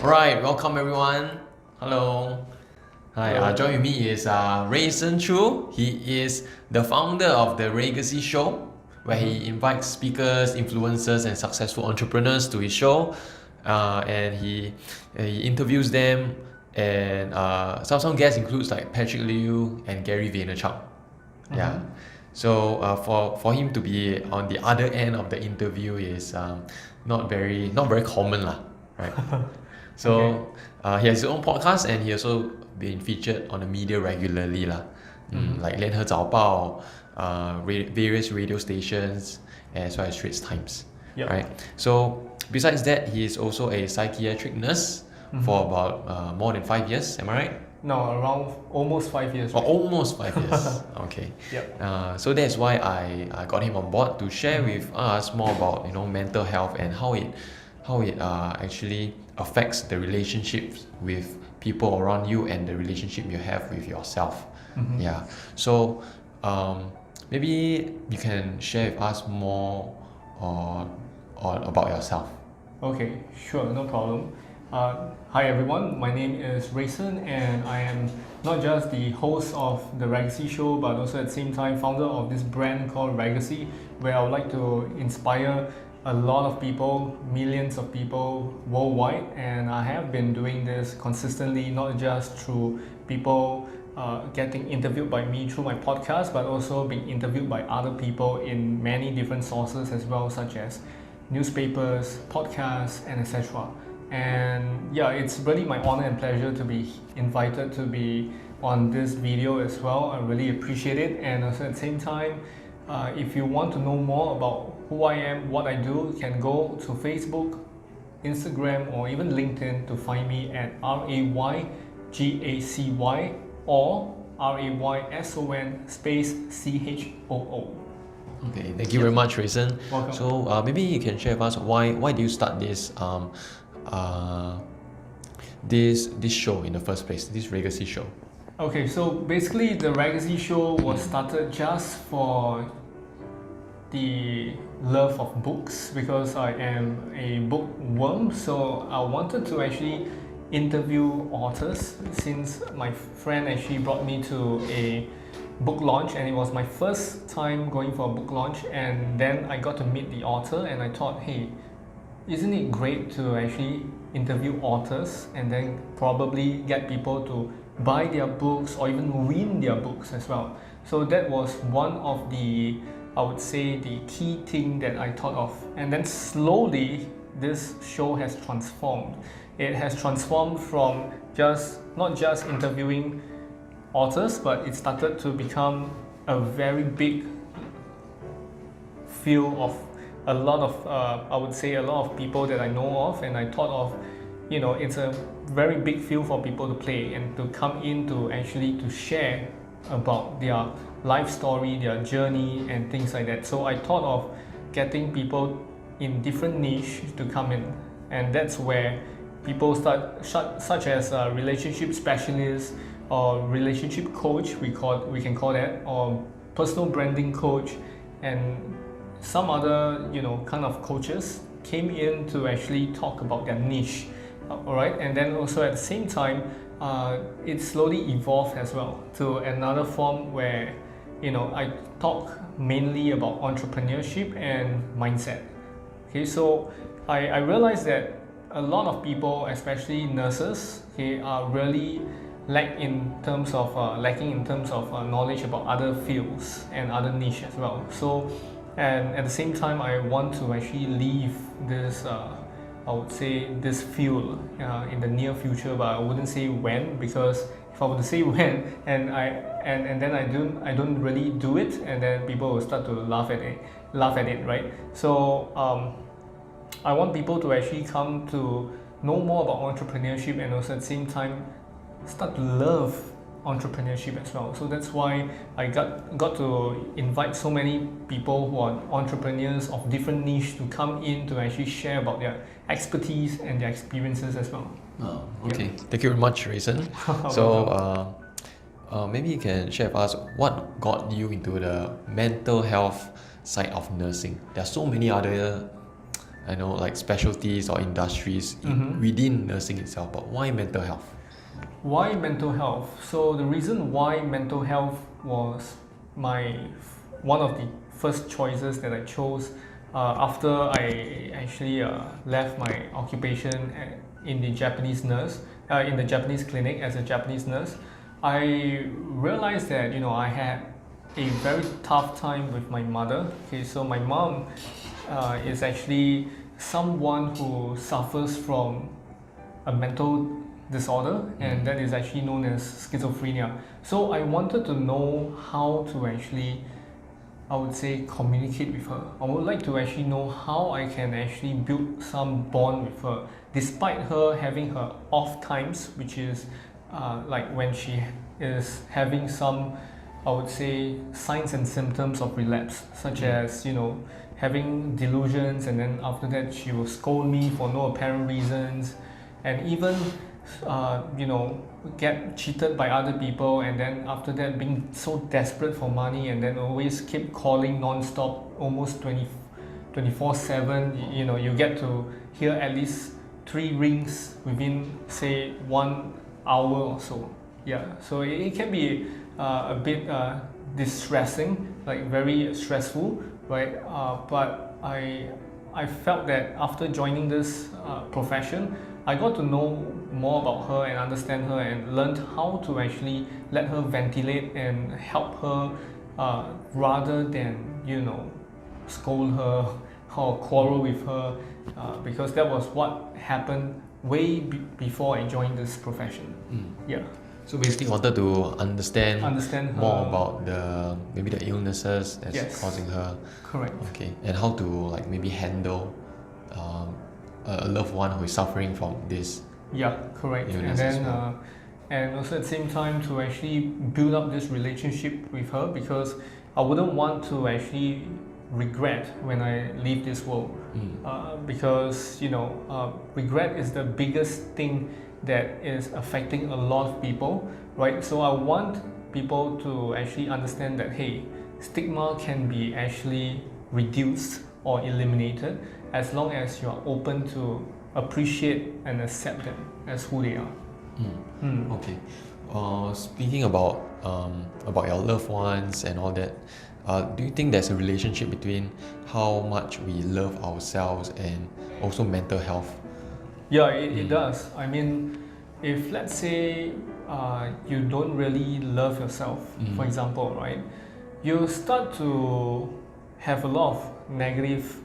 Alright, welcome everyone. Hello. Hi, Hello. join with me is Rayson Choo. He is the founder of the Raygacy show, where he invites speakers, influencers, and successful entrepreneurs to his show, and he interviews them. And some guests includes like Patrick Liew and Gary Vaynerchuk. Yeah. So for him to be on the other end of the interview is not very common lah, right? So he has his own podcast and he also been featured on the media regularly lah, like 联合早报, various radio stations as well as Straits Times, Yep. right? So besides that, he is also a psychiatric nurse for about more than 5 years. Am I right? No, around almost 5 years. Oh, almost 5 years. Okay. Yep. So that's why I got him on board to share with us more about mental health and how it actually affects the relationships with people around you and the relationship you have with yourself. Yeah. So maybe you can share with us more on about yourself. Okay, sure, no problem. Hi everyone, my name is Rayson and I am not just the host of the Raygacy show but also at the same time founder of this brand called Raygacy, where I would like to inspire a lot of people, millions of people worldwide, and I have been doing this consistently, not just through people getting interviewed by me through my podcast, but also being interviewed by other people in many different sources as well, such as newspapers, podcasts, and etc. And yeah, it's really my honor and pleasure to be invited to be on this video as well. I really appreciate it, and also at the same time, if you want to know more about who I am, what I do, you can go to Facebook, Instagram, or even LinkedIn to find me at Raygacy or Rayson space CHOO. Okay, thank you very much, Rayson. Welcome. So maybe you can share with us why do you start this this show in the first place, this Raygacy show? Okay, so basically the Raygacy show was started just for the love of books, because I am a bookworm. So I wanted to actually interview authors, since my friend actually brought me to a book launch and it was my first time going for a book launch, and then I got to meet the author and I thought, hey, isn't it great to actually interview authors and then probably get people to buy their books or even read their books as well. So that was one of the, I would say, the key thing that I thought of. And then slowly this show has transformed. It has transformed from not just interviewing authors, but it started to become a very big field of a lot of I would say a lot of people that I know of, and I thought of, it's a very big field for people to play and to come in to actually to share about their life story, their journey, and things like that. So I thought of getting people in different niche to come in, and that's where people start, such as relationship specialists or relationship coach, we can call that, or personal branding coach, and some other kind of coaches came in to actually talk about their niche. Alright, and then also at the same time, it slowly evolved as well to another form where I talk mainly about entrepreneurship and mindset. Okay, so I realized that a lot of people, especially nurses, are really lacking in terms of knowledge about other fields and other niche as well. So, and at the same time, I want to actually leave this I would say this field in the near future, but I wouldn't say when, because if I were to say when and then I don't really do it, and then people will start to laugh at it, right? So I want people to actually come to know more about entrepreneurship, and also at the same time start to love entrepreneurship as well. So that's why I got to invite so many people who are entrepreneurs of different niche to come in to actually share about their expertise and their experiences as well. Oh, okay. Thank you very much, Rayson. So maybe you can share with us what got you into the mental health side of nursing. There are so many other I know like specialties or industries within nursing itself, but why mental health? Why mental health? So the reason why mental health was one of the first choices that I chose after I actually left my occupation in the Japanese in the Japanese clinic as a Japanese nurse. I realized that I had a very tough time with my mother. Okay, so my mom is actually someone who suffers from a mental disorder, and that is actually known as schizophrenia. So I wanted to know how to actually, I would say, communicate with her. I would like to actually know how I can actually build some bond with her, despite her having her off times, which is like when she is having some, I would say, signs and symptoms of relapse, such as having delusions, and then after that she will scold me for no apparent reasons, and even get cheated by other people, and then after that being so desperate for money, and then always keep calling non-stop, almost 24/7. You get to hear at least 3 rings within, say, 1 hour or so. Yeah, so it can be a bit distressing, like very stressful, right? But I felt that after joining this profession, I got to know more about her and understand her, and learned how to actually let her ventilate and help her, rather than scold her or quarrel with her, because that was what happened way before I joined this profession. Yeah. So basically, wanted to understand her more about maybe the illnesses that's Yes. causing her. Correct. Okay, and how to like maybe handle a loved one who is suffering from this. Yeah, correct. Illness And then as well. and also at the same time to actually build up this relationship with her, because I wouldn't want to actually regret when I leave this world, because regret is the biggest thing that is affecting a lot of people, right? So I want people to actually understand that, hey, stigma can be actually reduced or eliminated as long as you are open to appreciate and accept them as who they are. Okay. Speaking about your loved ones and all that, do you think there's a relationship between how much we love ourselves and also mental health? Yeah, it does. I mean, if let's say you don't really love yourself, for example, right, you start to have a lot of negative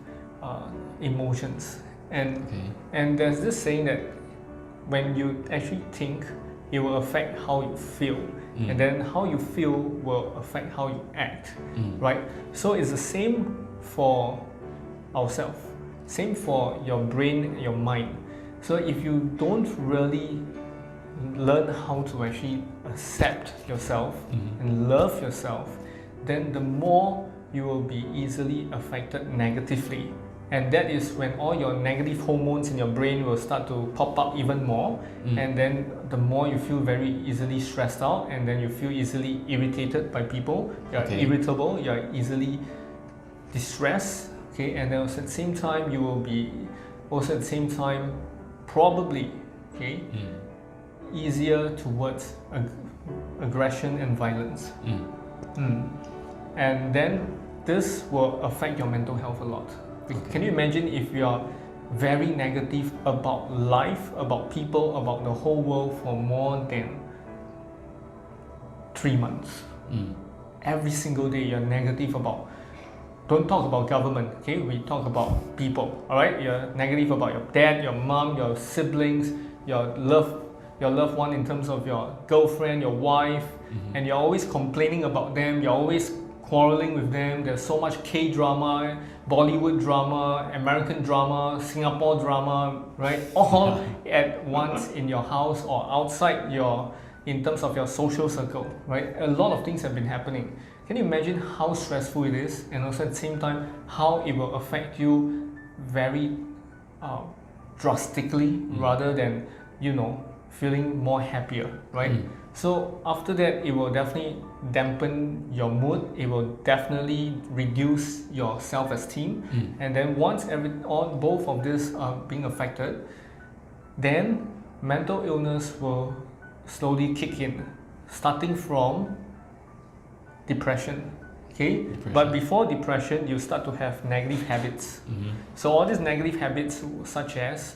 emotions, and there's this saying that when you actually think, it will affect how you feel, and then how you feel will affect how you act, right? So it's the same for ourselves, same for your brain, your mind. So if you don't really learn how to actually accept yourself and love yourself, then the more you will be easily affected negatively. And that is when all your negative hormones in your brain will start to pop up even more, and then the more you feel very easily stressed out, and then you feel easily irritated by people, you're irritable, you're easily distressed, okay, and then also at the same time you will be also at the same time probably easier towards aggression and violence. And then this will affect your mental health a lot. Can you imagine if you are very negative about life, about people, about the whole world for more than 3 months? Every single day you're negative about, don't talk about government, okay? We talk about people, all right? You're negative about your dad, your mom, your siblings, your loved one in terms of your girlfriend, your wife, and you're always complaining about them, you're always quarreling with them. There's so much K-drama, Bollywood drama, American drama, Singapore drama, right? All at once in your house or outside in terms of your social circle, right? A lot of things have been happening. Can you imagine how stressful it is, and also at the same time how it will affect you very drastically, rather than feeling more happier, right? So after that, it will definitely dampen your mood. It will definitely reduce your self-esteem. And then once both of these are being affected, then mental illness will slowly kick in, starting from depression. Okay? But before depression, you start to have negative habits. So all these negative habits, such as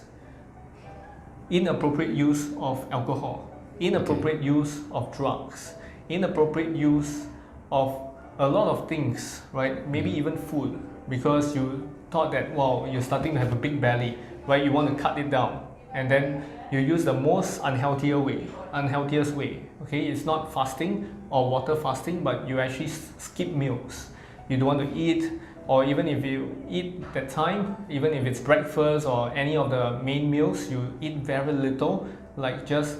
inappropriate use of alcohol, inappropriate use of drugs, inappropriate use of a lot of things, right? Maybe even food, because you thought that, wow, you're starting to have a big belly, right? You want to cut it down, and then you use the most unhealthiest way. Okay, it's not fasting or water fasting, but you actually skip meals. You don't want to eat, or even if you eat that time, even if it's breakfast or any of the main meals, you eat very little, like just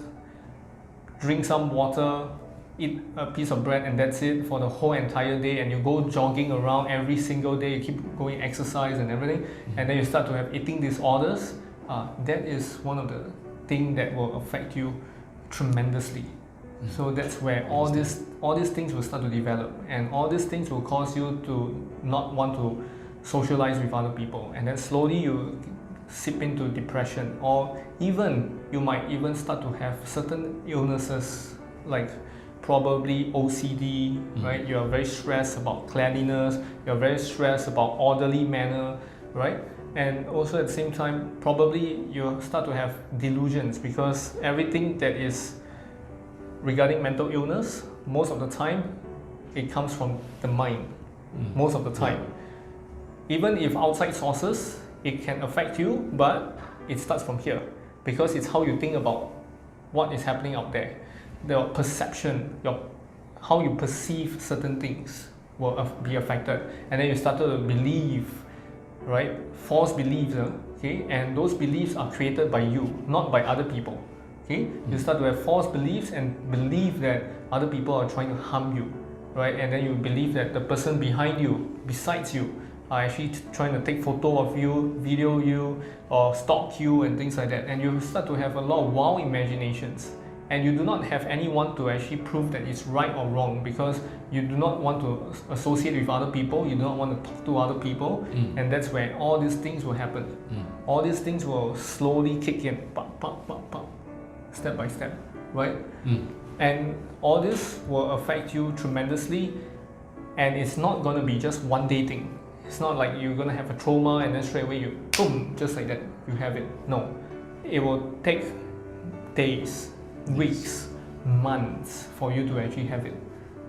drink some water, eat a piece of bread, and that's it for the whole entire day. And you go jogging around every single day, you keep going exercise and everything, and then you start to have eating disorders. That is one of the things that will affect you tremendously. So that's where all these things will start to develop, and all these things will cause you to not want to socialize with other people, and then slowly you sip into depression, or even you might even start to have certain illnesses like probably OCD, right? You're very stressed about cleanliness, you're very stressed about orderly manner, right? And also at the same time, probably you start to have delusions, because everything that is regarding mental illness, most of the time, it comes from the mind. Most of the time. Even if outside sources, it can affect you, but it starts from here, because it's how you think about what is happening out there. The perception, how you perceive certain things will be affected, and then you started to believe, right? False beliefs, okay? And those beliefs are created by you, not by other people. Okay? You start to have false beliefs and believe that other people are trying to harm you, right? And then you believe that the person behind you, besides you, are actually trying to take photo of you, video you, or stalk you and things like that. And you start to have a lot of wild imaginations. And you do not have anyone to actually prove that it's right or wrong, because you do not want to associate with other people, you do not want to talk to other people, and that's where all these things will happen. All these things will slowly kick in, pop, pop, pop, pop, step by step, right? And all this will affect you tremendously, and it's not going to be just one day thing. It's not like you're going to have a trauma and then straight away you, boom, just like that, you have it. No, it will take days, weeks, months for you to actually have it.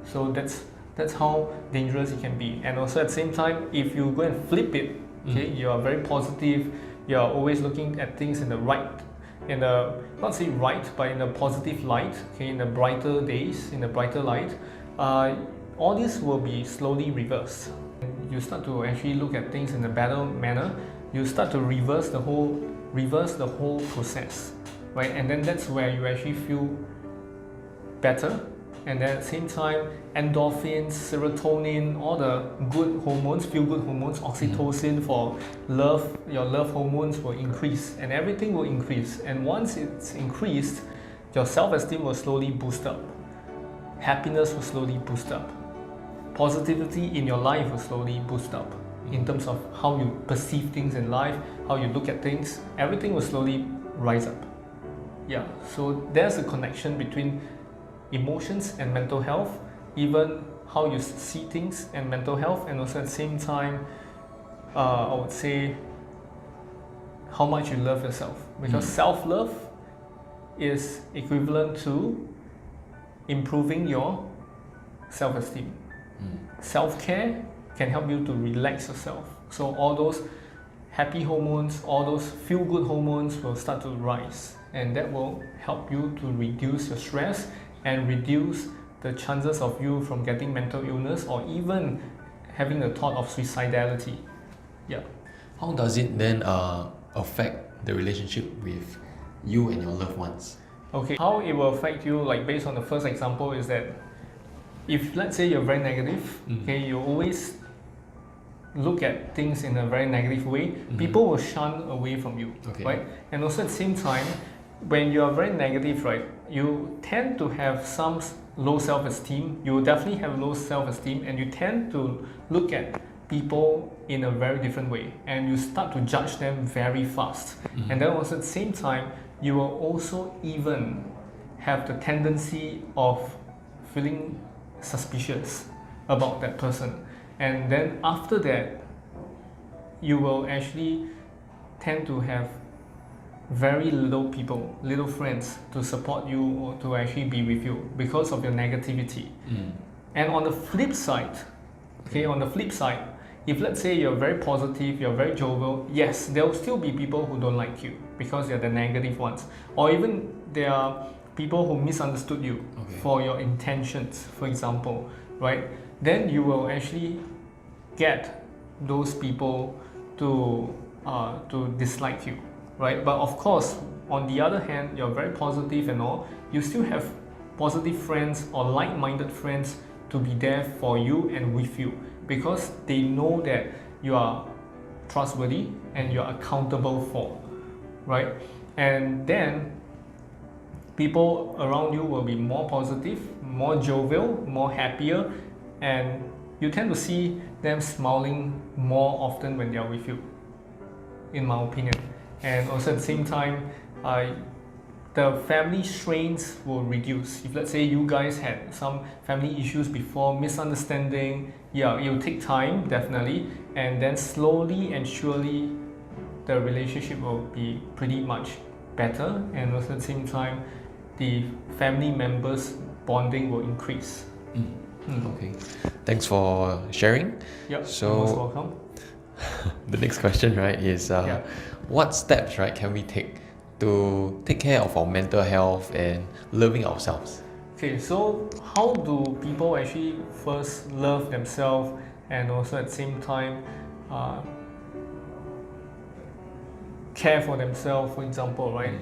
So that's how dangerous it can be. And also at the same time, if you go and flip it, okay, you are very positive, you are always looking at things in the right, in the, not say right, but in the positive light, okay, in the brighter days, in the brighter light, all this will be slowly reversed. You start to actually look at things in a better manner, you start to reverse the whole process, right? And then that's where you actually feel better. And then at the same time, endorphins, serotonin, all the good hormones, feel-good hormones, oxytocin for love, your love hormones will increase, and everything will increase. And once it's increased, your self-esteem will slowly boost up. Happiness will slowly boost up. Positivity in your life will slowly boost up. In terms of how you perceive things in life, how you look at things, everything will slowly rise up. Yeah, so there's a connection between emotions and mental health, even how you see things and mental health, and also at the same time, I would say how much you love yourself, because self-love is equivalent to improving your self-esteem. Self-care can help you to relax yourself. So all those happy hormones, all those feel-good hormones will start to rise, and that will help you to reduce your stress and reduce the chances of you from getting mental illness or even having the thought of suicidality. Yeah. How does it then affect the relationship with you and your loved ones? Okay, how it will affect you, like based on the first example, is that if let's say you're very negative, okay, you always look at things in a very negative way, people will shun away from you, right? And also at the same time, when you are very negative, right, you tend to have some low self-esteem. You will definitely have low self-esteem, and you tend to look at people in a very different way, and you start to judge them very fast. And then also at the same time, you will also even have the tendency of feeling suspicious about that person. And then after that, you will actually tend to have very little people, little friends to support you or to actually be with you because of your negativity. And on the flip side, if let's say you're very positive, you're very jovial, yes, there will still be people who don't like you because you're the negative ones. Or even there are people who misunderstood you for your intentions, for example, right? Then you will actually get those people to dislike you, right? But of course, on the other hand, you're very positive and all, you still have positive friends or like-minded friends to be there for you and with you, because they know that you are trustworthy and you are accountable for, right? And then people around you will be more positive, more jovial, more happier, and you tend to see them smiling more often when they are with you, in my opinion. And also at the same time, the family strains will reduce. If let's say you guys had some family issues before, misunderstanding, yeah, it will take time, definitely, and then slowly and surely the relationship will be pretty much better, and also at the same time the family members bonding will increase. Okay, thanks for sharing. Yep, so you're most welcome. The next question, right, is what steps, right, can we take to take care of our mental health and loving ourselves? Okay, so how do people actually first love themselves and also at the same time care for themselves, for example, right?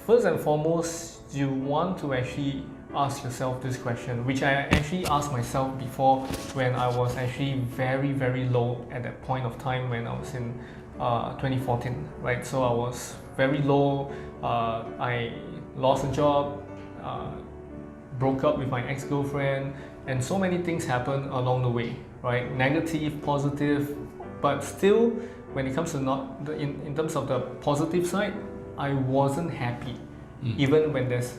First and foremost, you want to actually ask yourself this question, which I actually asked myself before when I was actually very, very low at that point of time when I was in 2014, right? So I was very low, I lost a job, broke up with my ex-girlfriend, and so many things happened along the way, right? Negative, positive, but still, when it comes to in terms of the positive side, I wasn't happy. Even when there's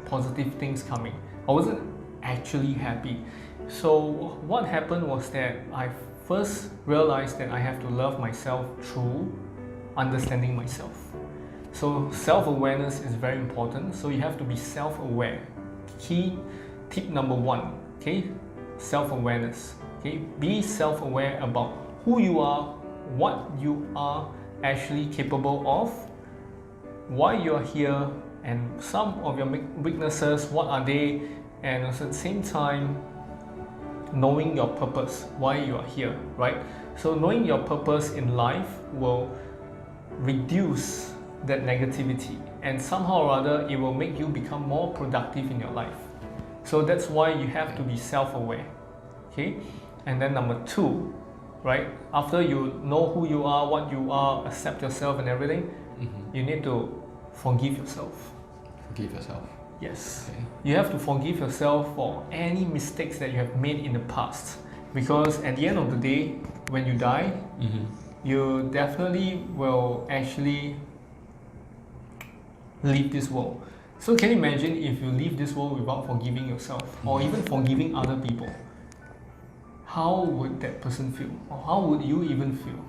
positive things coming, I wasn't actually happy. So what happened was that I first realized that I have to love myself through understanding myself. So self-awareness is very important. So you have to be self-aware. Key tip number one, okay? Self-awareness. Okay, be self-aware about who you are, what you are actually capable of, why you are here, and some of your weaknesses, what are they, and also at the same time knowing your purpose, why you are here, right? So knowing your purpose in life will reduce that negativity, and somehow or other it will make you become more productive in your life. So that's why you have to be self-aware, okay? And then number two, right, after you know who you are, what you are, accept yourself and everything, you need to forgive yourself. Forgive yourself. Yes. Okay. You have to forgive yourself for any mistakes that you have made in the past. Because at the end of the day, when you die, you definitely will actually leave this world. So can you imagine if you leave this world without forgiving yourself or even forgiving other people? How would that person feel? Or how would you even feel?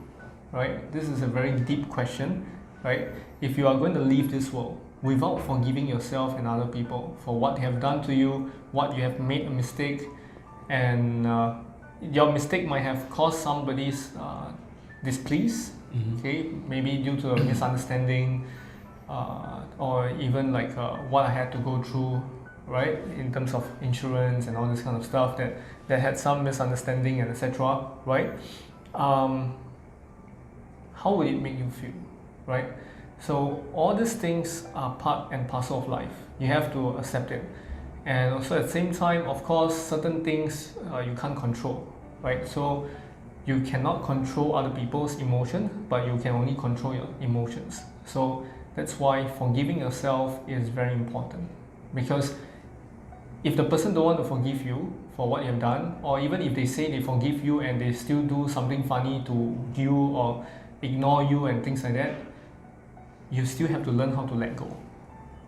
Right? This is a very deep question, right? If you are going to leave this world without forgiving yourself and other people for what they have done to you, what you have made a mistake, and your mistake might have caused somebody's displease, okay, maybe due to a misunderstanding, or even like what I had to go through, right, in terms of insurance and all this kind of stuff that had some misunderstanding and etc., right? How would it make you feel, right? So all these things are part and parcel of life. You have to accept it. And also at the same time, of course, certain things you can't control, right? So you cannot control other people's emotion, but you can only control your emotions. So That's why forgiving yourself is very important, because if the person don't want to forgive you for what you've done, or even if they say they forgive you and they still do something funny to you or ignore you and things like that, you still have to learn how to let go,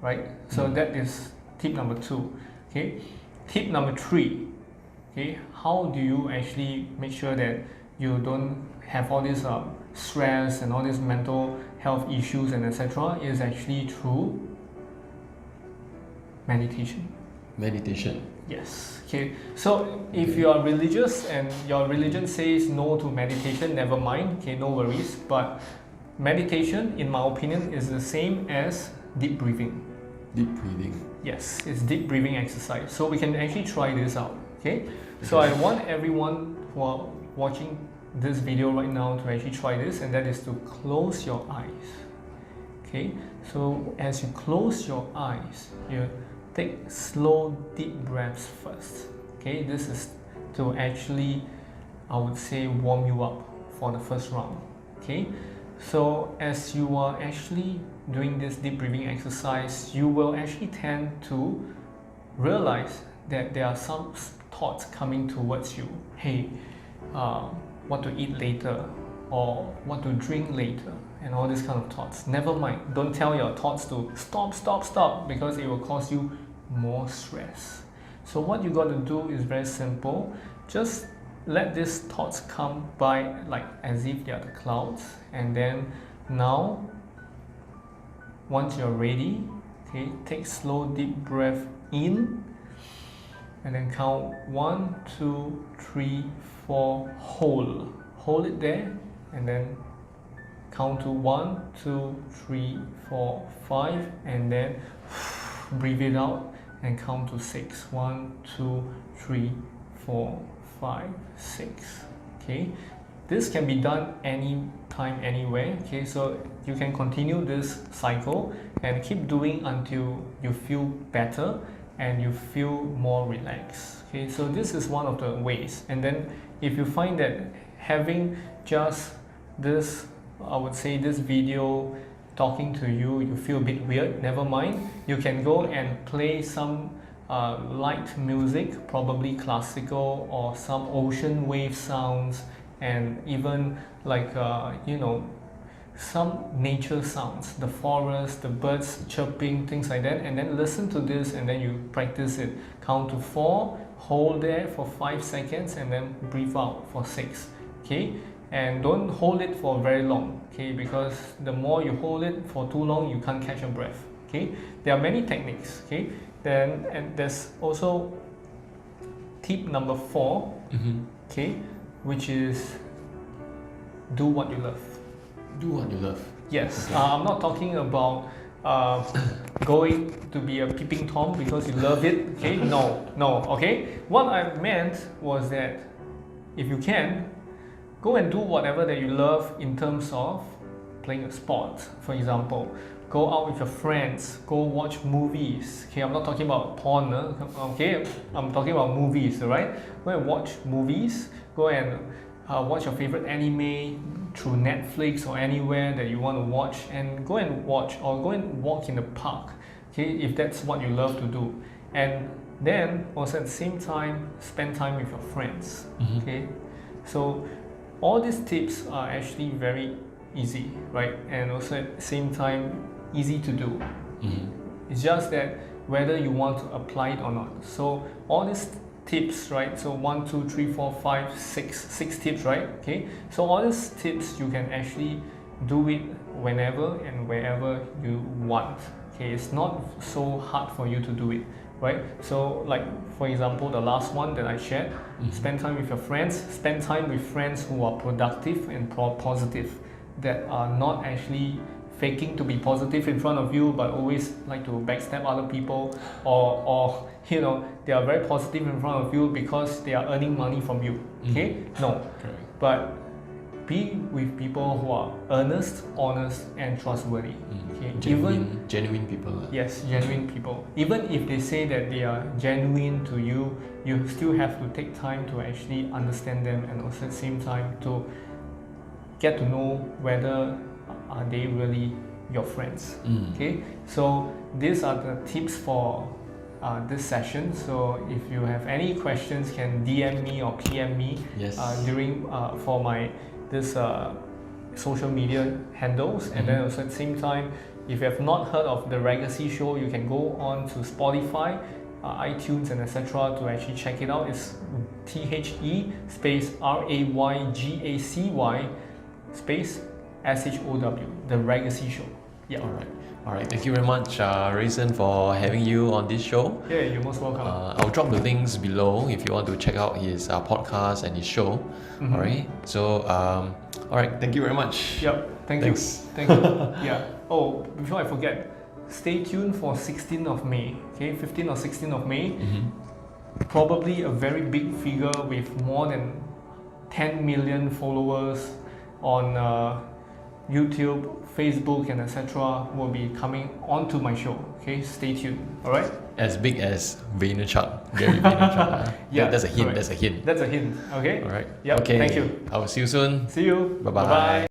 right? So that is tip number 2. Okay, tip number 3. Okay, how do you actually make sure that you don't have all this stress and all these mental health issues and etc. is actually through meditation. Meditation. Yes. Okay. So if you are religious and your religion says no to meditation, never mind. Okay, no worries. But meditation, in my opinion, is the same as deep breathing. Deep breathing. Yes, it's deep breathing exercise. So we can actually try this out. Okay. So I want everyone who are watching this video right now to actually try this, and that is to close your eyes. Okay. So as you close your eyes, you take slow deep breaths first. Okay, this is to actually, I would say, warm you up for the first round. Okay, so as you are actually doing this deep breathing exercise, you will actually tend to realize that there are some thoughts coming towards you. Hey, what to eat later, or what to drink later, and all these kind of thoughts. Never mind, don't tell your thoughts to stop, because it will cause you more stress. So what you got to do is very simple. Just let these thoughts come by like as if they are the clouds, and then now once you're ready, okay, take slow deep breath in, and then count 1, 2, 3, 4, hold it there, and then count to 1, 2, 3, 4, 5, and then breathe it out and count to 6. 1, 2, 3, 4, 5, 6. Okay, this can be done anytime, anywhere. Okay, so you can continue this cycle and keep doing until you feel better and you feel more relaxed. Okay, so this is one of the ways. And then if you find that having just this, I would say, this video talking to you, you feel a bit weird, never mind. You can go and play some light music, probably classical, or some ocean wave sounds, and even like some nature sounds, the forest, the birds chirping, things like that, and then listen to this, and then you practice it. Count to 4, hold there for 5 seconds, and then breathe out for 6. Okay, and don't hold it for very long. Okay, because the more you hold it for too long, you can't catch your breath. Okay, there are many techniques. Okay, then and there's also tip number 4. Okay, which is do what you love. Do what you love. Yes, okay. I'm not talking about going to be a peeping Tom because you love it. Okay, no. Okay, what I meant was that if you can, go and do whatever that you love in terms of playing a sport, for example. Go out with your friends, go watch movies. Okay, I'm not talking about porn, okay? I'm talking about movies, alright? Go and watch movies, go and watch your favorite anime through Netflix or anywhere that you want to watch, and go and watch or go and walk in the park, okay, if that's what you love to do. And then also at the same time, spend time with your friends, okay? So all these tips are actually very easy, right? And also at the same time, easy to do. It's just that whether you want to apply it or not. So all these tips, right? So 1, 2, 3, 4, 5, 6 tips, right? Okay. So all these tips you can actually do it whenever and wherever you want. Okay, it's not so hard for you to do it, right? So like for example, the last one that I shared, spend time with your friends, spend time with friends who are productive and positive, that are not actually faking to be positive in front of you but always like to backstab other people, or you know, they are very positive in front of you because they are earning money from you. Okay, no, correct. But be with people who are earnest, honest, and trustworthy. Okay, Genuine people. Yes, genuine people. Even if they say that they are genuine to you, you still have to take time to actually understand them, and also at the same time to get to know whether are they really your friends. Mm. Okay, so these are the tips for this session. So if you have any questions, can DM me or PM me Yes. during for my this social media handles. And then also at the same time, if you have not heard of the Raygacy show, you can go on to Spotify, iTunes, and etc. to actually check it out. It's THE space RAYGACY space SHOW, the Raygacy show. Yeah. All right. Thank you very much, Rayson, for having you on this show. Yeah, you're most welcome. I'll drop the links below if you want to check out his podcast and his show. All right. So, all right. Thank you very much. Yep. Thanks. Thank you. Yeah. Oh, before I forget, stay tuned for 16th of May. Okay, 15th or 16th of May. Probably a very big figure with more than 10 million followers on YouTube, Facebook, and etc. will be coming onto my show. Okay, stay tuned. All right. As big as Vaynerchuk, Gary Vaynerchuk. Yeah, that's a hint. correct. That's a hint. That's a hint. Okay. All right. Yep. Okay. Thank you. I will see you soon. See you. Bye-bye. Bye-bye.